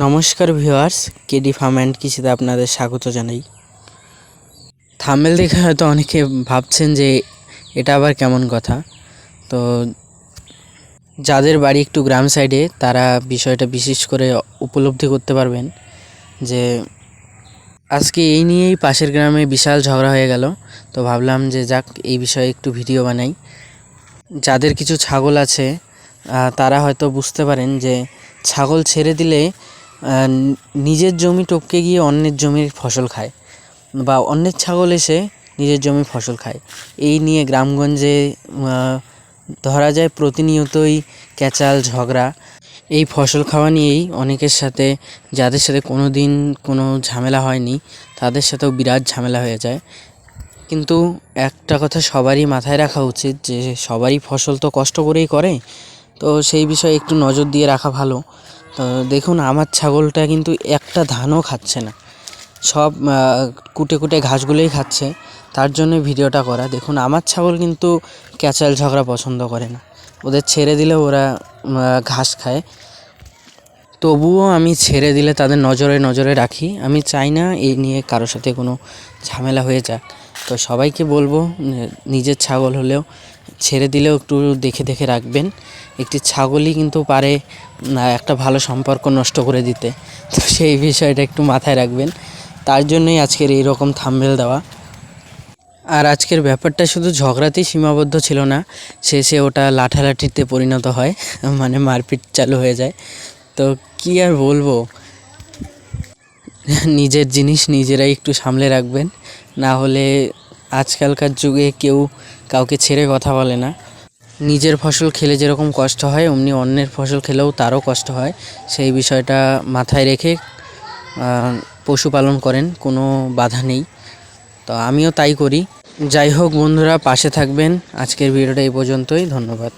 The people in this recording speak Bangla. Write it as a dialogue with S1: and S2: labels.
S1: নমস্কার ভিউয়ার্স, কেডি ফার্ম অ্যান্ড কৃষিতে আপনাদের স্বাগত জানাই। থাম্বনেল দেখে হয়তো অনেকে ভাবছেন যে এটা আবার কেমন কথা। তো যাদের বাড়ি একটু গ্রাম সাইডে তারা বিষয়টা বিশেষ করে উপলব্ধি করতে পারবেন যে আজকে এই নিয়েই পাশের গ্রামে বিশাল ঝগড়া হয়ে গেল। তো ভাবলাম যে যাক, এই বিষয়ে একটু ভিডিও বানাই। যাদের কিছু ছাগল আছে তারা হয়তো বুঝতে পারেন যে ছাগল ছেড়ে দিলে নিজের জমি টপকে গিয়ে অন্যের জমির ফসল খায়, বা অন্যের ছাগল এসে নিজের জমির ফসল খায়। এই নিয়ে গ্রামগঞ্জে ধরা যায় প্রতিনিয়তই ক্যাচাল ঝগড়া। এই ফসল খাওয়া নিয়েই অনেকের সাথে, যাদের সাথে কোনো দিন কোনো ঝামেলা হয়নি তাদের সাথেও বিরাট ঝামেলা হয়ে যায়। কিন্তু একটা কথা সবারই মাথায় রাখা উচিত যে সবারই ফসল তো কষ্ট করেই করে, তো সেই বিষয়ে একটু নজর দিয়ে রাখা ভালো। তো দেখুন, আমার ছাগলটা কিন্তু একটা ধানও খাচ্ছে না, সব কুটে কুটে ঘাসগুলোই খাচ্ছে। তার জন্য ভিডিওটা করা। দেখুন, আমার ছাগল কিন্তু ক্যাচাল ঝগড়া পছন্দ করে না, ওদের ছেড়ে দিলে ওরা ঘাস খায়। তবুও আমি ছেড়ে দিলে তাদের নজরে নজরে রাখি। আমি চাই না এই নিয়ে কারোর সাথে কোনো ঝামেলা হয়ে যাক। তো সবাইকে বলবো, নিজের ছাগল হলেও ছেড়ে দিলেও একটু দেখে দেখে রাখবেন। একটি ছাগলই কিন্তু পারে একটা ভালো সম্পর্ক নষ্ট করে দিতে। তো সেই বিষয়টা একটু মাথায় রাখবেন। তার জন্যই আজকের এই রকম থাম্বনেল দেওয়া। আর আজকের ব্যাপারটা শুধু ঝগড়াতেই সীমাবদ্ধ ছিল না, শেষে ওটা লাঠালাঠিতে পরিণত হয়, মানে মারপিট চালু হয়ে যায়। তো কী আর বলবো, নিজের জিনিস নিজেরাই একটু সামলে রাখবেন, না হলে আজকালকার যুগে কেউ কাউকে ছেড়ে কথা বলে না। নিজের ফসল খেলে যেরকম কষ্ট হয়, অমনি অন্যের ফসল খেলেও তারও কষ্ট হয়। সেই বিষয়টা মাথায় রেখে পশুপালন করেন, কোনো বাধা নেই। তো আমিও তাই করি। যাই হোক বন্ধুরা, পাশে থাকবেন। আজকের ভিডিওটা এই পর্যন্তই। ধন্যবাদ।